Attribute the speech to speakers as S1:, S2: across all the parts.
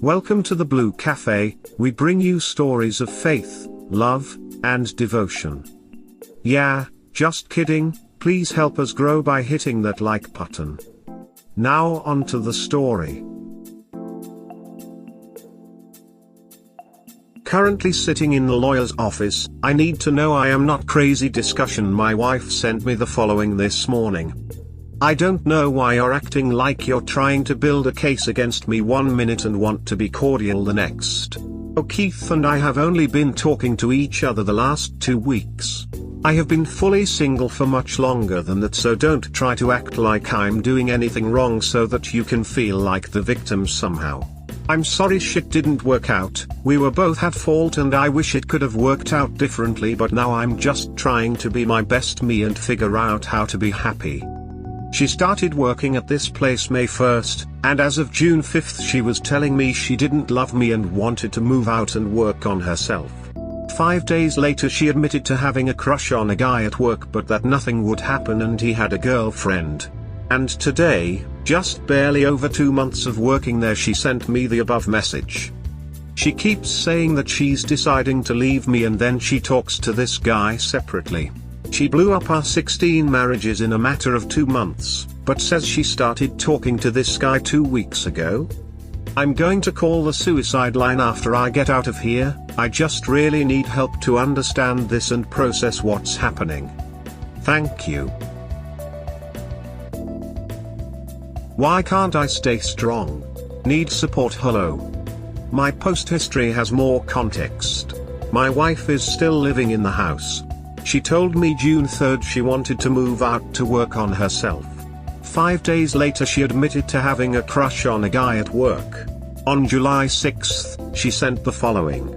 S1: Welcome to the Blue Cafe. We bring you stories of faith, love, and devotion. Yeah, just kidding, please help us grow by hitting that like button. Now on to the story. Currently sitting in the lawyer's office, I need to know I am not crazy discussion. My wife sent me the following this morning. I don't know why you're acting like you're trying to build a case against me 1 minute and want to be cordial the next. Oh, Keith and I have only been talking to each other the last 2 weeks. I have been fully single for much longer than that, so don't try to act like I'm doing anything wrong so that you can feel like the victim somehow. I'm sorry shit didn't work out, we were both at fault and I wish it could have worked out differently, but now I'm just trying to be my best me and figure out how to be happy. She started working at this place May 1st, and as of June 5th she was telling me she didn't love me and wanted to move out and work on herself. 5 days later she admitted to having a crush on a guy at work, but that nothing would happen and he had a girlfriend. And today, just barely over 2 months of working there, she sent me the above message. She keeps saying that she's deciding to leave me and then she talks to this guy separately. She blew up our 16 marriages in a matter of 2 months, but says she started talking to this guy 2 weeks ago. I'm going to call the suicide line after I get out of here. I just really need help to understand this and process what's happening. Thank you. Why can't I stay strong? Need support? Hello. My post history has more context. My wife is still living in the house. She told me June 3rd she wanted to move out to work on herself. 5 days later she admitted to having a crush on a guy at work. On July 6th, she sent the following.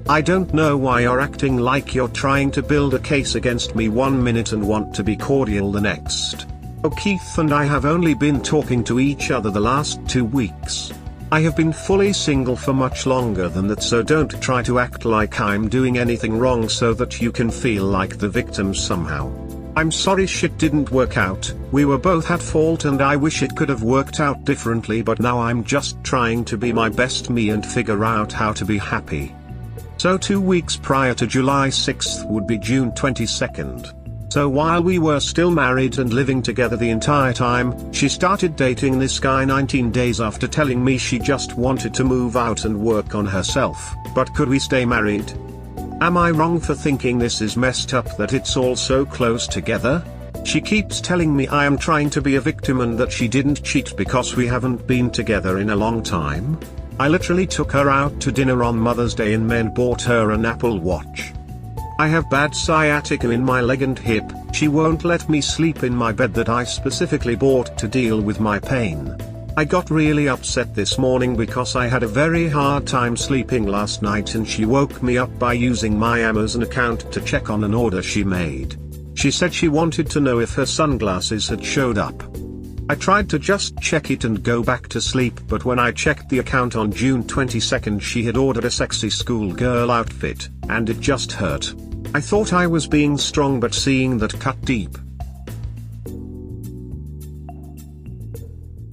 S1: I don't know why you're acting like you're trying to build a case against me 1 minute and want to be cordial the next. Oh, Keith and I have only been talking to each other the last 2 weeks. I have been fully single for much longer than that, so don't try to act like I'm doing anything wrong so that you can feel like the victim somehow. I'm sorry shit didn't work out, we were both at fault and I wish it could have worked out differently, but now I'm just trying to be my best me and figure out how to be happy. So 2 weeks prior to July 6th would be June 22nd. So while we were still married and living together the entire time, she started dating this guy 19 days after telling me she just wanted to move out and work on herself. But could we stay married? Am I wrong for thinking this is messed up that it's all so close together? She keeps telling me I am trying to be a victim and that she didn't cheat because we haven't been together in a long time. I literally took her out to dinner on Mother's Day and then bought her an Apple Watch. I have bad sciatica in my leg and hip. She won't let me sleep in my bed that I specifically bought to deal with my pain. I got really upset this morning because I had a very hard time sleeping last night and she woke me up by using my Amazon account to check on an order she made. She said she wanted to know if her sunglasses had showed up. I tried to just check it and go back to sleep, but when I checked the account on June 22nd she had ordered a sexy schoolgirl outfit, and it just hurt. I thought I was being strong, but seeing that cut deep.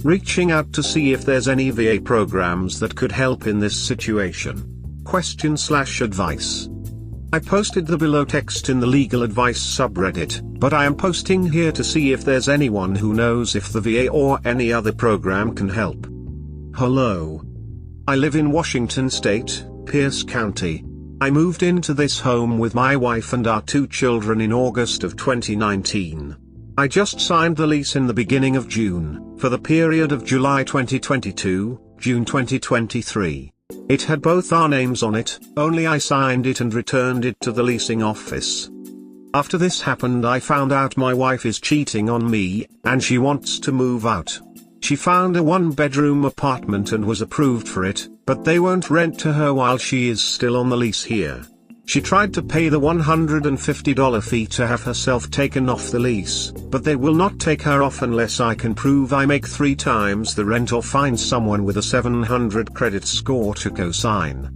S1: Reaching out to see if there's any VA programs that could help in this situation. Question/advice. I posted the below text in the legal advice subreddit, but I am posting here to see if there's anyone who knows if the VA or any other program can help. Hello. I live in Washington State, Pierce County. I moved into this home with my wife and our 2 children in August of 2019. I just signed the lease in the beginning of June, for the period of July 2022, June 2023. It had both our names on it, only I signed it and returned it to the leasing office. After this happened I found out my wife is cheating on me, and she wants to move out. She found a 1-bedroom apartment and was approved for it, but they won't rent to her while she is still on the lease here. She tried to pay the $150 fee to have herself taken off the lease, but they will not take her off unless I can prove I make 3 times the rent or find someone with a 700 credit score to co-sign.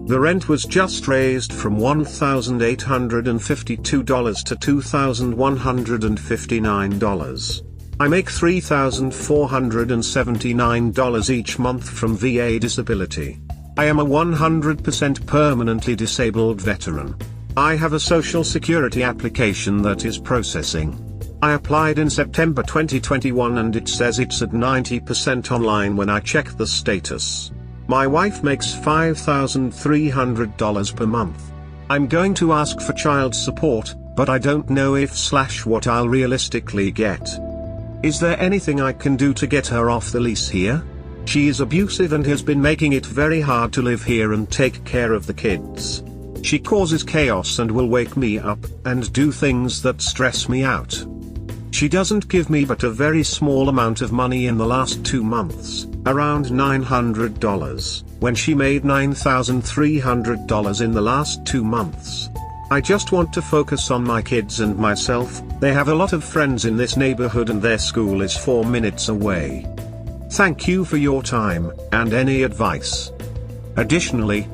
S1: The rent was just raised from $1,852 to $2,159. I make $3,479 each month from VA disability. I am a 100% permanently disabled veteran. I have a social security application that is processing. I applied in September 2021 and it says it's at 90% online when I check the status. My wife makes $5,300 per month. I'm going to ask for child support, but I don't know if/what I'll realistically get. Is there anything I can do to get her off the lease here? She is abusive and has been making it very hard to live here and take care of the kids. She causes chaos and will wake me up and do things that stress me out. She doesn't give me but a very small amount of money in the last 2 months, around $900, when she made $9,300 in the last 2 months. I just want to focus on my kids and myself. They have a lot of friends in this neighborhood and their school is 4 minutes away. Thank you for your time, and any advice. Additionally,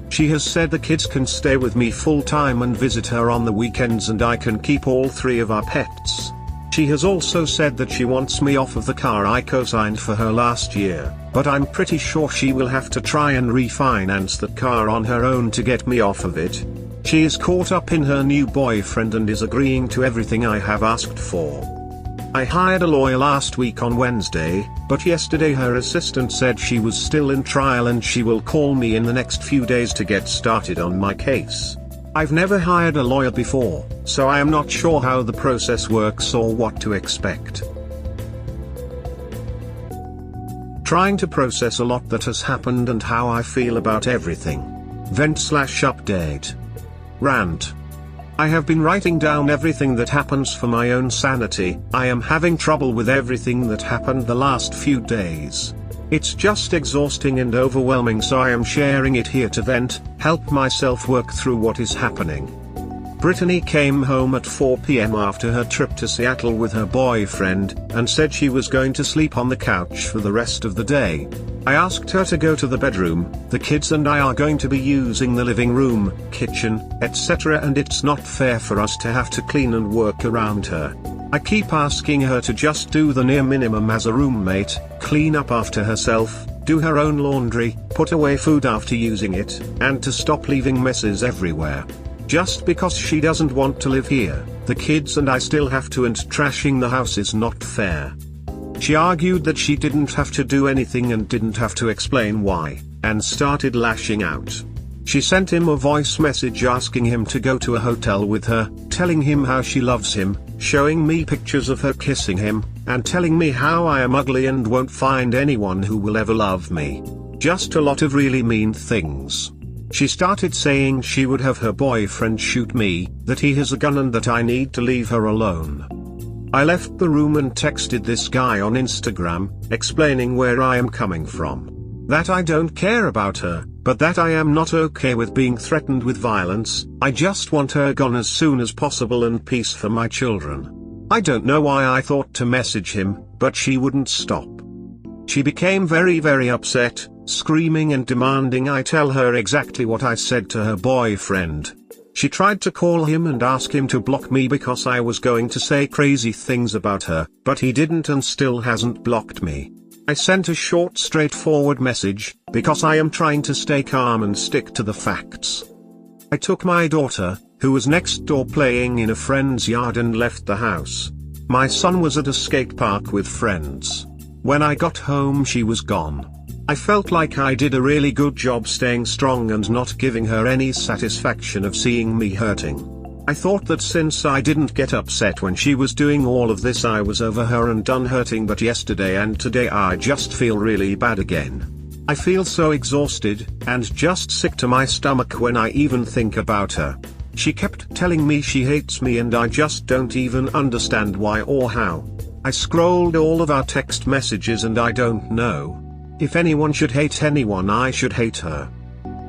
S1: she has said the kids can stay with me full-time and visit her on the weekends and I can keep all 3 of our pets. She has also said that she wants me off of the car I co-signed for her last year, but I'm pretty sure she will have to try and refinance that car on her own to get me off of it. She is caught up in her new boyfriend and is agreeing to everything I have asked for. I hired a lawyer last week on Wednesday, but yesterday her assistant said she was still in trial and she will call me in the next few days to get started on my case. I've never hired a lawyer before, so I am not sure how the process works or what to expect. Trying to process a lot that has happened and how I feel about everything. Vent/update. Rant. I have been writing down everything that happens for my own sanity. I am having trouble with everything that happened the last few days. It's just exhausting and overwhelming, so I am sharing it here to vent, help myself work through what is happening. Brittany came home at 4 p.m. after her trip to Seattle with her boyfriend, and said she was going to sleep on the couch for the rest of the day. I asked her to go to the bedroom. The kids and I are going to be using the living room, kitchen, etc., and it's not fair for us to have to clean and work around her. I keep asking her to just do the near minimum as a roommate, clean up after herself, do her own laundry, put away food after using it, and to stop leaving messes everywhere. Just because she doesn't want to live here, the kids and I still have to, and trashing the house is not fair. She argued that she didn't have to do anything and didn't have to explain why, and started lashing out. She sent him a voice message asking him to go to a hotel with her, telling him how she loves him, showing me pictures of her kissing him, and telling me how I am ugly and won't find anyone who will ever love me. Just a lot of really mean things. She started saying she would have her boyfriend shoot me, that he has a gun and that I need to leave her alone. I left the room and texted this guy on Instagram, explaining where I am coming from. That I don't care about her, but that I am not okay with being threatened with violence. I just want her gone as soon as possible and peace for my children. I don't know why I thought to message him, but she wouldn't stop. She became very upset, screaming and demanding I tell her exactly what I said to her boyfriend. She tried to call him and ask him to block me because I was going to say crazy things about her, but he didn't and still hasn't blocked me. I sent a short straightforward message, because I am trying to stay calm and stick to the facts. I took my daughter, who was next door playing in a friend's yard, and left the house. My son was at a skate park with friends. When I got home she was gone. I felt like I did a really good job staying strong and not giving her any satisfaction of seeing me hurting. I thought that since I didn't get upset when she was doing all of this, I was over her and done hurting, but yesterday and today I just feel really bad again. I feel so exhausted, and just sick to my stomach when I even think about her. She kept telling me she hates me and I just don't even understand why or how. I scrolled all of our text messages and I don't know. If anyone should hate anyone, I should hate her.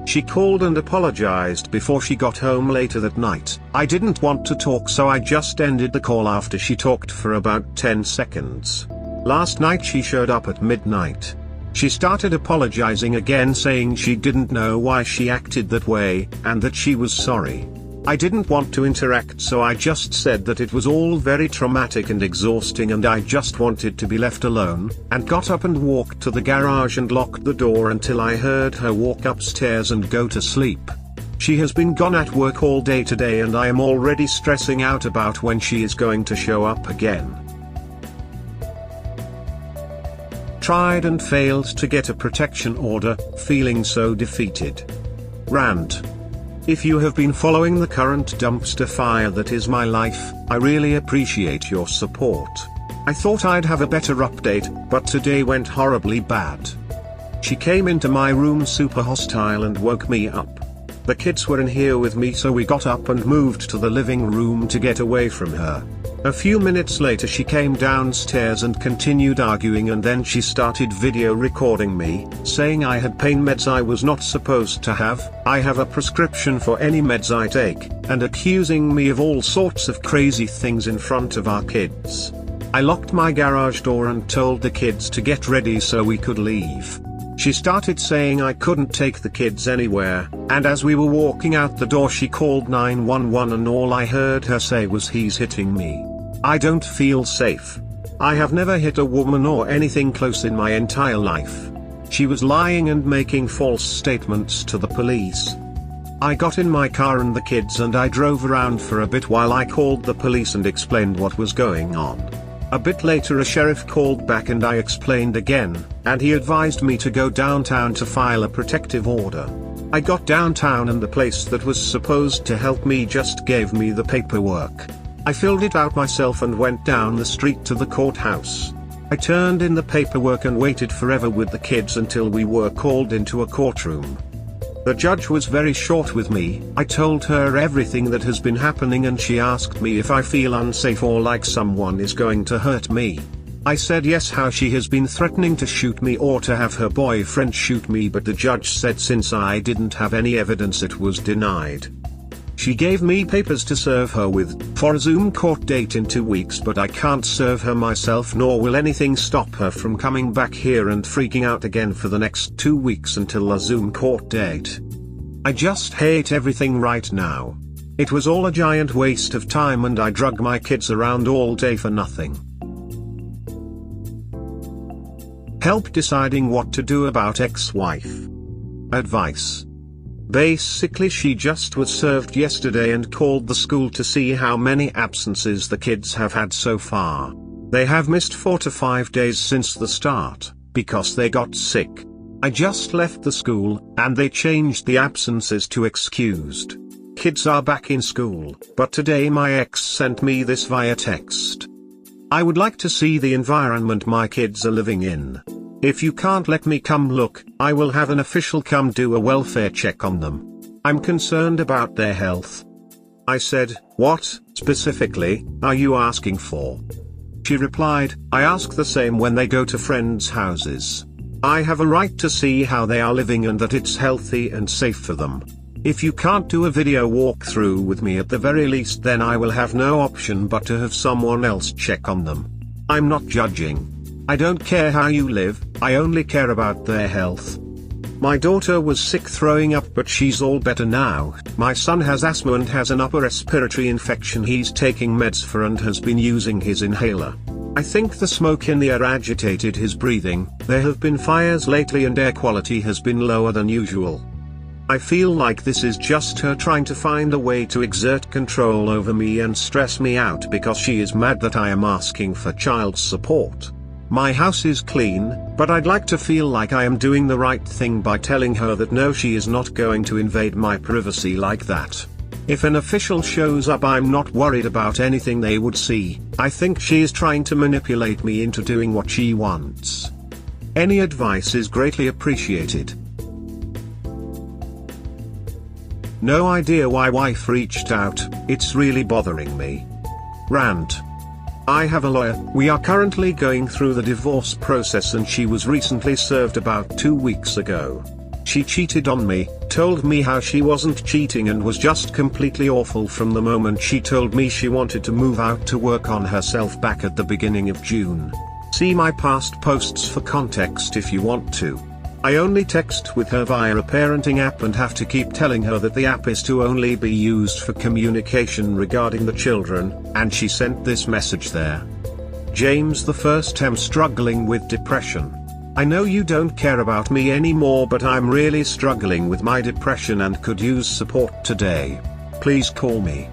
S1: She called and apologized before she got home later that night. I didn't want to talk, so I just ended the call after she talked for about 10 seconds. Last night she showed up at midnight. She started apologizing again, saying she didn't know why she acted that way, and that she was sorry. I didn't want to interact, so I just said that it was all very traumatic and exhausting and I just wanted to be left alone, and got up and walked to the garage and locked the door until I heard her walk upstairs and go to sleep. She has been gone at work all day today and I am already stressing out about when she is going to show up again. Tried and failed to get a protection order, feeling so defeated. Rant. If you have been following the current dumpster fire that is my life, I really appreciate your support. I thought I'd have a better update, but today went horribly bad. She came into my room super hostile and woke me up. The kids were in here with me, so we got up and moved to the living room to get away from her. A few minutes later she came downstairs and continued arguing, and then she started video recording me, saying I had pain meds I was not supposed to have, I have a prescription for any meds I take, and accusing me of all sorts of crazy things in front of our kids. I locked my garage door and told the kids to get ready so we could leave. She started saying I couldn't take the kids anywhere, and as we were walking out the door she called 911 and all I heard her say was "he's hitting me. I don't feel safe. I have never hit a woman or anything close in my entire life." She was lying and making false statements to the police. I got in my car and the kids and I drove around for a bit while I called the police and explained what was going on. A bit later a sheriff called back and I explained again, and he advised me to go downtown to file a protective order. I got downtown and the place that was supposed to help me just gave me the paperwork. I filled it out myself and went down the street to the courthouse. I turned in the paperwork and waited forever with the kids until we were called into a courtroom. The judge was very short with me. I told her everything that has been happening and she asked me if I feel unsafe or like someone is going to hurt me. I said yes, how she has been threatening to shoot me or to have her boyfriend shoot me, but the judge said since I didn't have any evidence it was denied. She gave me papers to serve her with, for a Zoom court date in 2 weeks, but I can't serve her myself nor will anything stop her from coming back here and freaking out again for the next 2 weeks until a Zoom court date. I just hate everything right now. It was all a giant waste of time and I drug my kids around all day for nothing. Help deciding what to do about ex-wife. Advice. Basically she just was served yesterday and called the school to see how many absences the kids have had so far. They have missed 4 to 5 days since the start, because they got sick. I just left the school, and they changed the absences to excused. Kids are back in school, but today my ex sent me this via text. I would like to see the environment my kids are living in. If you can't let me come look, I will have an official come do a welfare check on them. I'm concerned about their health. I said, what, specifically, are you asking for? She replied, I ask the same when they go to friends' houses. I have a right to see how they are living and that it's healthy and safe for them. If you can't do a video walkthrough with me at the very least, then I will have no option but to have someone else check on them. I'm not judging. I don't care how you live, I only care about their health. My daughter was sick throwing up, but she's all better now. My son has asthma and has an upper respiratory infection he's taking meds for and has been using his inhaler. I think the smoke in the air agitated his breathing. There have been fires lately and air quality has been lower than usual. I feel like this is just her trying to find a way to exert control over me and stress me out because she is mad that I am asking for child support. My house is clean, but I'd like to feel like I am doing the right thing by telling her that no, she is not going to invade my privacy like that. If an official shows up, I'm not worried about anything they would see. I think she is trying to manipulate me into doing what she wants. Any advice is greatly appreciated. No idea why wife reached out, it's really bothering me. Rant. I have a lawyer. We are currently going through the divorce process and she was recently served about 2 weeks ago. She cheated on me, told me how she wasn't cheating and was just completely awful from the moment she told me she wanted to move out to work on herself back at the beginning of June. See my past posts for context if you want to. I only text with her via a parenting app and have to keep telling her that the app is to only be used for communication regarding the children, and she sent this message there. James, the first am struggling with depression. I know you don't care about me anymore, but I'm really struggling with my depression and could use support today. Please call me.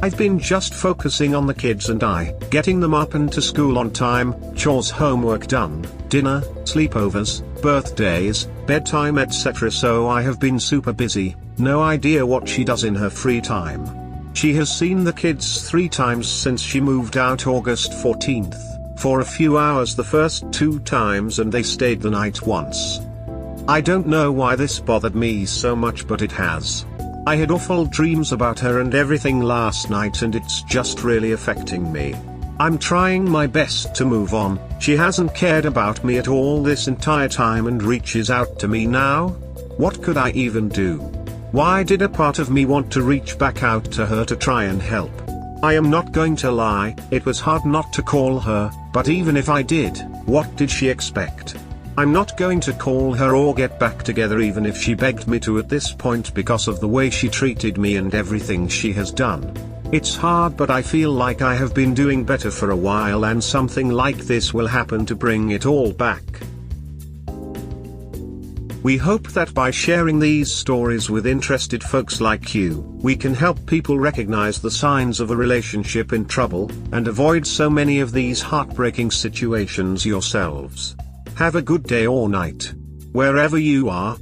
S1: I've been just focusing on the kids and getting them up and to school on time, chores, homework done, dinner, sleepovers, birthdays, bedtime, etc. So I have been super busy, no idea what she does in her free time. She has seen the kids 3 times since she moved out August 14th, for a few hours the first 2 times, and they stayed the night once. I don't know why this bothered me so much, but it has. I had awful dreams about her and everything last night, and it's just really affecting me. I'm trying my best to move on. She hasn't cared about me at all this entire time and reaches out to me now. What could I even do? Why did a part of me want to reach back out to her to try and help? I am not going to lie, it was hard not to call her, but even if I did, what did she expect? I'm not going to call her or get back together even if she begged me to at this point, because of the way she treated me and everything she has done. It's hard, but I feel like I have been doing better for a while, and something like this will happen to bring it all back. We hope that by sharing these stories with interested folks like you, we can help people recognize the signs of a relationship in trouble, and avoid so many of these heartbreaking situations yourselves. Have a good day or night, wherever you are.